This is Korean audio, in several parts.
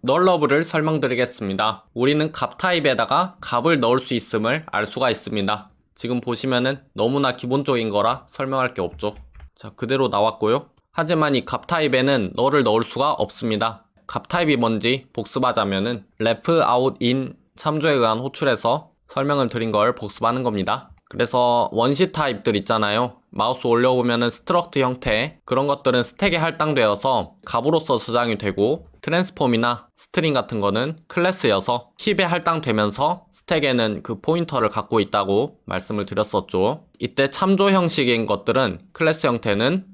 널러블을 설명드리겠습니다. 우리는 값 타입에다가 값을 넣을 수 있음을 알 수가 있습니다. 지금 보시면은 너무나 기본적인 거라 설명할 게 없죠. 자, 그대로 나왔고요. 하지만 이 값 타입에는 널을 넣을 수가 없습니다. 값 타입이 뭔지 복습하자면은 ref, out, in 참조에 의한 호출에서 설명을 드린 걸 복습하는 겁니다. 그래서 원시 타입들 있잖아요. 마우스 올려보면은 스트럭트 형태, 그런 것들은 스택에 할당되어서 값으로서 저장이 되고, 트랜스폼이나 스트링 같은 거는 클래스여서 힙에 할당되면서 스택에는 그 포인터를 갖고 있다고 말씀을 드렸었죠. 이때 참조 형식인 것들은 클래스 형태는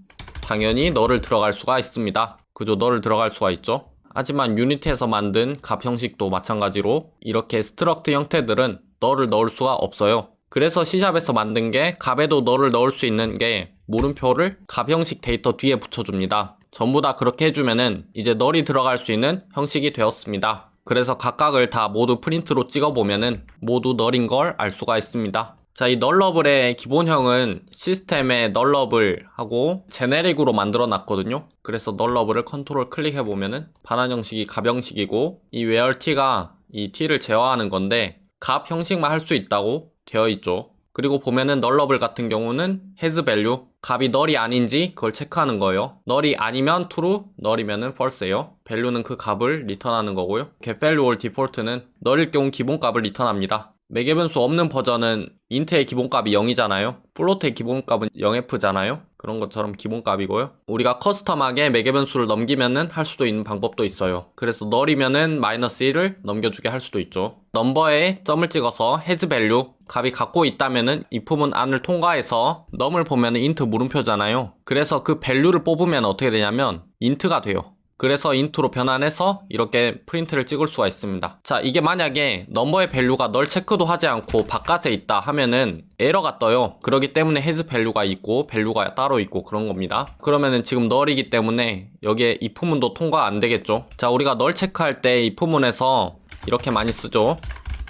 당연히 널을 들어갈 수가 있습니다. 그죠? 널을 들어갈 수가 있죠. 하지만 유니티에서 만든 값 형식도 마찬가지로 이렇게 스트럭트 형태들은 널을 넣을 수가 없어요. 그래서 C샵에서 만든 게 값에도 널을 넣을 수 있는 게 물음표를 값 형식 데이터 뒤에 붙여줍니다. 전부 다 그렇게 해주면은 이제 널이 들어갈 수 있는 형식이 되었습니다. 그래서 각각을 다 모두 프린트로 찍어보면은 모두 널인 걸 알 수가 있습니다. 자, 이 널러블의 기본형은 시스템에 널러블 하고 제네릭으로 만들어 놨거든요. 그래서 널러블을 컨트롤 클릭해보면은 반환 형식이 값 형식이고, 이 where t가 이 t를 제어하는 건데 값 형식만 할 수 있다고 되어 있죠. 그리고 보면은 널러블 같은 경우는 has value, 값이 널이 아닌지 그걸 체크하는 거예요. 널이 아니면 true, 널이면은 false예요. value는 그 값을 리턴하는 거고요. getValue or default는 널일 경우 기본값을 리턴합니다. 매개 변수 없는 버전은 int의 기본값이 0이잖아요. float의 기본값은 0f잖아요. 그런 것처럼 기본값이고요. 우리가 커스텀하게 매개 변수를 넘기면은 할 수도 있는 방법도 있어요. 그래서 널이면은 -1을 넘겨주게 할 수도 있죠. 넘버에 점을 찍어서 has value, 값이 갖고 있다면은 if문 안을 통과해서 num을 보면은 int 물음표잖아요. 그래서 그 value를 뽑으면 어떻게 되냐면 int가 돼요. 그래서 int로 변환해서 이렇게 프린트를 찍을 수가 있습니다. 자, 이게 만약에 넘버의 밸류가 널 체크도 하지 않고 바깥에 있다 하면은 에러가 떠요. 그렇기 때문에 has value가 있고 밸류가 따로 있고 그런 겁니다. 그러면은 지금 널이기 때문에 여기에 if문도 통과 안 되겠죠. 자, 우리가 널 체크할 때 if문에서 이렇게 많이 쓰죠.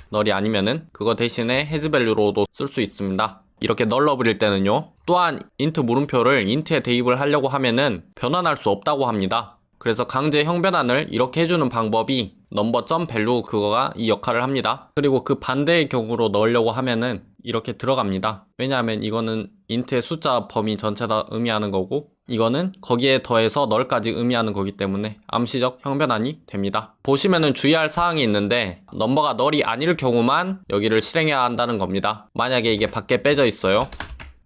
널이 아니면은 그거 대신에 has value로도 쓸 수 있습니다. 이렇게 널러블일 때는요. 또한 int 물음표를 int에 대입을 하려고 하면은 변환할 수 없다고 합니다. 그래서 강제 형변환을 이렇게 해주는 방법이 number.value 그거가 이 역할을 합니다. 그리고 그 반대의 경우로 넣으려고 하면은 이렇게 들어갑니다. 왜냐하면 이거는 int의 숫자 범위 전체 다 의미하는 거고, 이거는 거기에 더해서 널까지 의미하는 거기 때문에 암시적 형변환이 됩니다. 보시면은 주의할 사항이 있는데 넘버가 널이 아닐 경우만 여기를 실행해야 한다는 겁니다. 만약에 이게 밖에 빼져 있어요.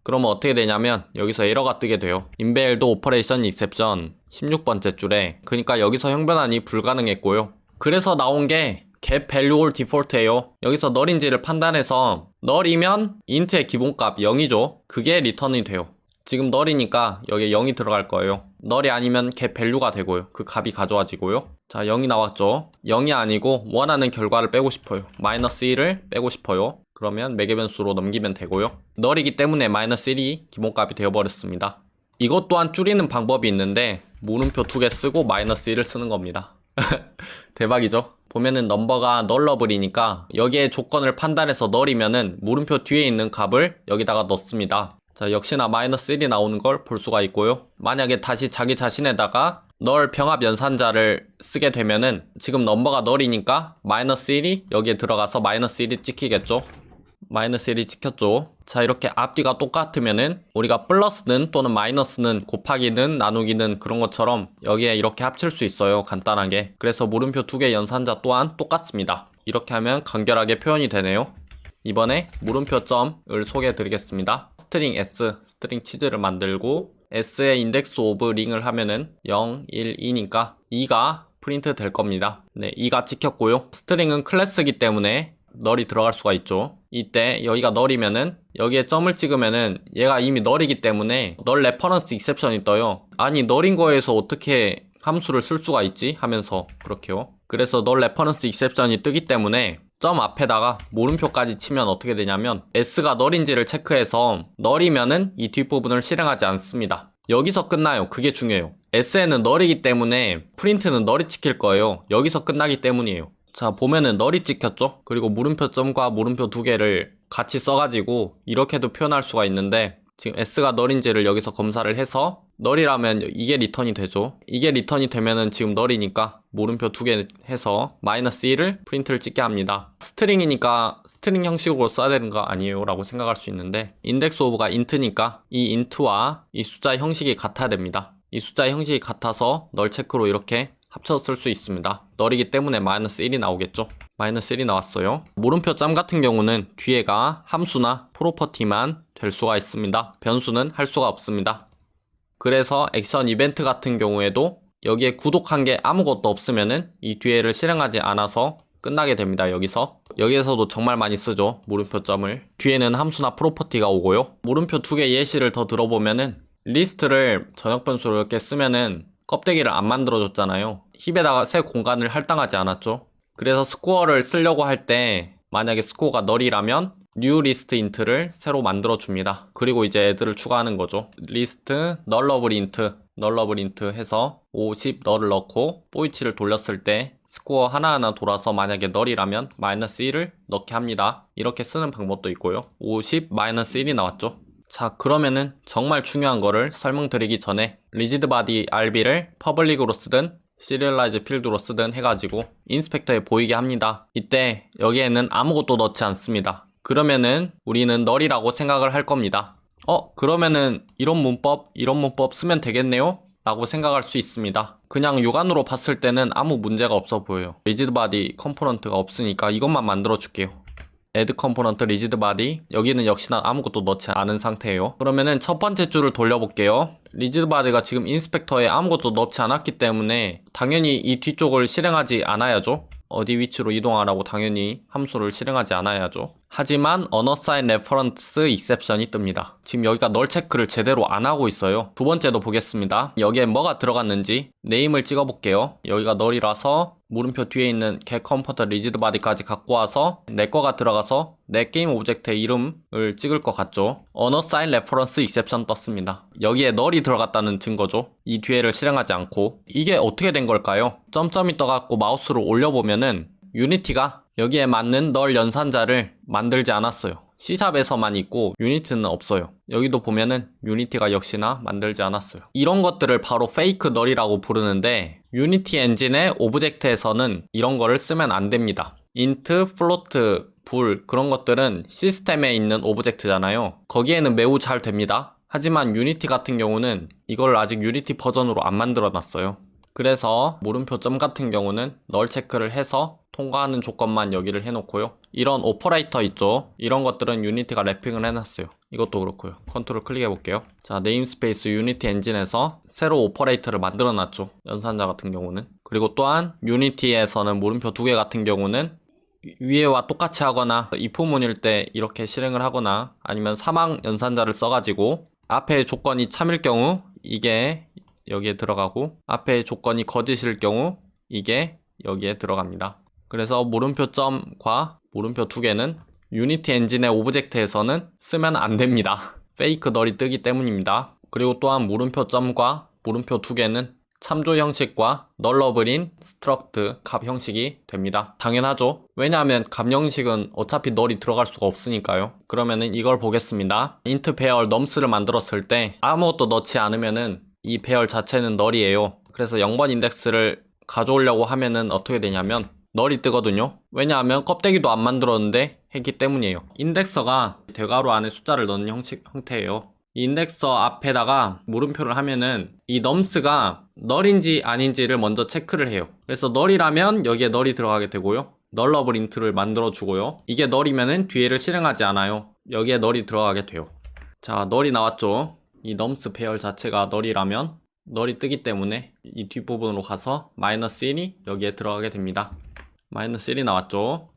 그러면 어떻게 되냐면 여기서 에러가 뜨게 돼요. invalid operation exception 16번째 줄에. 그러니까 여기서 형변환이 불가능했고요. 그래서 나온 게 get value or default예요. 여기서 널인지를 판단해서 널이면 int의 기본값 0이죠. 그게 리턴이 돼요. 지금 널이니까 여기에 0이 들어갈 거예요. 널이 아니면 get value가 되고요. 그 값이 가져와지고요. 자, 0이 나왔죠. 0이 아니고 원하는 결과를 빼고 싶어요. -1을 빼고 싶어요. 그러면 매개 변수로 넘기면 되고요. 널이기 때문에 -1이 기본값이 되어버렸습니다. 이것 또한 줄이는 방법이 있는데 물음표 2개 쓰고 -1을 쓰는 겁니다. 대박이죠? 보면은 넘버가 널러블이니까 여기에 조건을 판단해서 널이면은 물음표 뒤에 있는 값을 여기다가 넣습니다. 자, 역시나 -1이 나오는 걸 볼 수가 있고요. 만약에 다시 자기 자신에다가 널 병합 연산자를 쓰게 되면은 지금 넘버가 널이니까 -1이 여기에 들어가서 -1이 찍히겠죠. -1이 찍혔죠. 자, 이렇게 앞뒤가 똑같으면은 우리가 플러스는 또는 마이너스는 곱하기는 나누기는 그런 것처럼 여기에 이렇게 합칠 수 있어요. 간단하게. 그래서 물음표 2개 연산자 또한 똑같습니다. 이렇게 하면 간결하게 표현이 되네요. 이번에 물음표 점을 소개해 드리겠습니다. 스트링 s, 스트링 치즈를 만들고 s의 인덱스 오브 링을 하면은 0, 1, 2니까 2가 프린트 될 겁니다. 네, 2가 찍혔고요. 스트링은 클래스이기 때문에 널이 들어갈 수가 있죠. 이때 여기가 널이면은 여기에 점을 찍으면은 얘가 이미 널이기 때문에 널 레퍼런스 익셉션이 떠요. 아니, 널인 거에서 어떻게 함수를 쓸 수가 있지? 하면서 그렇게요. 그래서 널 레퍼런스 익셉션이 뜨기 때문에 점 앞에다가 물음표까지 치면 어떻게 되냐면 s가 널인지를 체크해서 널이면은 이 뒷부분을 실행하지 않습니다. 여기서 끝나요. 그게 중요해요. s에는 널이기 때문에 프린트는 널이 찍힐 거예요. 여기서 끝나기 때문이에요. 자, 보면은 널이 찍혔죠? 그리고 물음표 점과 물음표 2개를 같이 써가지고 이렇게도 표현할 수가 있는데 지금 s가 널인지를 여기서 검사를 해서 널이라면 이게 리턴이 되죠. 이게 리턴이 되면은 지금 널이니까 물음표 2개 해서 -1을 프린트를 찍게 합니다. 스트링이니까 스트링 형식으로 써야 되는 거 아니에요 라고 생각할 수 있는데, 인덱스 오브가 인트니까 이 인트와 이 숫자 형식이 같아야 됩니다. 이 숫자 형식이 같아서 널 체크로 이렇게 합쳐서 쓸 수 있습니다. 널이기 때문에 -1이 나오겠죠. -1이 나왔어요. 물음표 짬 같은 경우는 뒤에가 함수나 프로퍼티만 될 수가 있습니다. 변수는 할 수가 없습니다. 그래서 액션 이벤트 같은 경우에도 여기에 구독한 게 아무것도 없으면은 이 뒤에를 실행하지 않아서 끝나게 됩니다. 여기에서도 정말 많이 쓰죠. 물음표 점을. 뒤에는 함수나 프로퍼티가 오고요. 물음표 2개 예시를 더 들어보면은, 리스트를 전역 변수로 이렇게 쓰면은 껍데기를 안 만들어줬잖아요. 힙에다가 새 공간을 할당하지 않았죠. 그래서 스코어를 쓰려고 할 때 만약에 스코어가 널이라면 new list int를 새로 만들어 줍니다. 그리고 이제 애들을 추가하는 거죠. list nullable int 해서 50 널을 넣고 포이치를 돌렸을 때 스코어 하나하나 돌아서 만약에 널이라면 -1을 넣게 합니다. 이렇게 쓰는 방법도 있고요. 50 -1이 나왔죠. 자, 그러면은 정말 중요한 거를 설명드리기 전에 rigidbody rb를 public으로 쓰든 serialize 필드로 쓰든 해가지고 인스펙터에 보이게 합니다. 이때 여기에는 아무것도 넣지 않습니다. 그러면은 우리는 널이라고 생각을 할 겁니다. 그러면은 이런 문법 쓰면 되겠네요? 라고 생각할 수 있습니다. 그냥 육안으로 봤을 때는 아무 문제가 없어 보여요. rigidbody 컴포넌트가 없으니까 이것만 만들어 줄게요. add 컴포넌트 rigidbody, 여기는 역시나 아무것도 넣지 않은 상태예요. 그러면은 첫 번째 줄을 돌려볼게요. rigidbody가 지금 인스펙터에 아무것도 넣지 않았기 때문에 당연히 이 뒤쪽을 실행하지 않아야죠. 어디 위치로 이동하라고 당연히 함수를 실행하지 않아야죠. 하지만 unassigned reference exception이 뜹니다. 지금 여기가 널 체크를 제대로 안 하고 있어요. 두 번째도 보겠습니다. 여기에 뭐가 들어갔는지 네임을 찍어볼게요. 여기가 널이라서 물음표 뒤에 있는 getComforter rigidbody까지 갖고 와서 내 거가 들어가서 내 게임 오브젝트의 이름을 찍을 것 같죠. unassigned reference exception 떴습니다. 여기에 널이 들어갔다는 증거죠. 이 뒤에를 실행하지 않고. 이게 어떻게 된 걸까요? 점점이 떠갖고 마우스를 올려보면은 유니티가 여기에 맞는 널 연산자를 만들지 않았어요. C샵에서만 있고 유니티는 없어요. 여기도 보면은 유니티가 역시나 만들지 않았어요. 이런 것들을 바로 페이크 널이라고 부르는데, 유니티 엔진의 오브젝트에서는 이런 거를 쓰면 안 됩니다. int, float, bool 그런 것들은 시스템에 있는 오브젝트잖아요. 거기에는 매우 잘 됩니다. 하지만 유니티 같은 경우는 이걸 아직 유니티 버전으로 안 만들어 놨어요. 그래서 물음표 점 같은 경우는 널 체크를 해서 통과하는 조건만 여기를 해놓고요. 이런 오퍼레이터 있죠. 이런 것들은 유니티가 랩핑을 해놨어요. 이것도 그렇고요. 컨트롤 클릭해볼게요. 자, 네임스페이스 유니티 엔진에서 새로 오퍼레이터를 만들어놨죠. 연산자 같은 경우는. 그리고 또한 유니티에서는 물음표 2개 같은 경우는 위에와 똑같이 하거나 if문일 때 이렇게 실행을 하거나 아니면 사망 연산자를 써가지고 앞에 조건이 참일 경우 이게 여기에 들어가고 앞에 조건이 거짓일 경우 이게 여기에 들어갑니다. 그래서 물음표점과 물음표 2개는 유니티 엔진의 오브젝트에서는 쓰면 안 됩니다. 페이크 널이 뜨기 때문입니다. 그리고 또한 물음표점과 물음표 2개는 참조 형식과 널러블인 스트럭트 값 형식이 됩니다. 당연하죠. 왜냐하면 값 형식은 어차피 널이 들어갈 수가 없으니까요. 그러면은 이걸 보겠습니다. int 배열 nums를 만들었을 때 아무것도 넣지 않으면은 이 배열 자체는 널이에요. 그래서 0번 인덱스를 가져오려고 하면은 어떻게 되냐면 널이 뜨거든요. 왜냐하면 껍데기도 안 만들었는데 했기 때문이에요. 인덱서가 대괄호 안에 숫자를 넣는 형태예요. 이 인덱서 앞에다가 물음표를 하면은 이 nums가 널인지 아닌지를 먼저 체크를 해요. 그래서 널이라면 여기에 널이 들어가게 되고요. nullable int를 만들어 주고요. 이게 널이면은 뒤에를 실행하지 않아요. 여기에 널이 들어가게 돼요. 자, 널이 나왔죠. 이 nums 배열 자체가 널이라면 널이 뜨기 때문에 이 뒷부분으로 가서 -1이 여기에 들어가게 됩니다. -1이 나왔죠.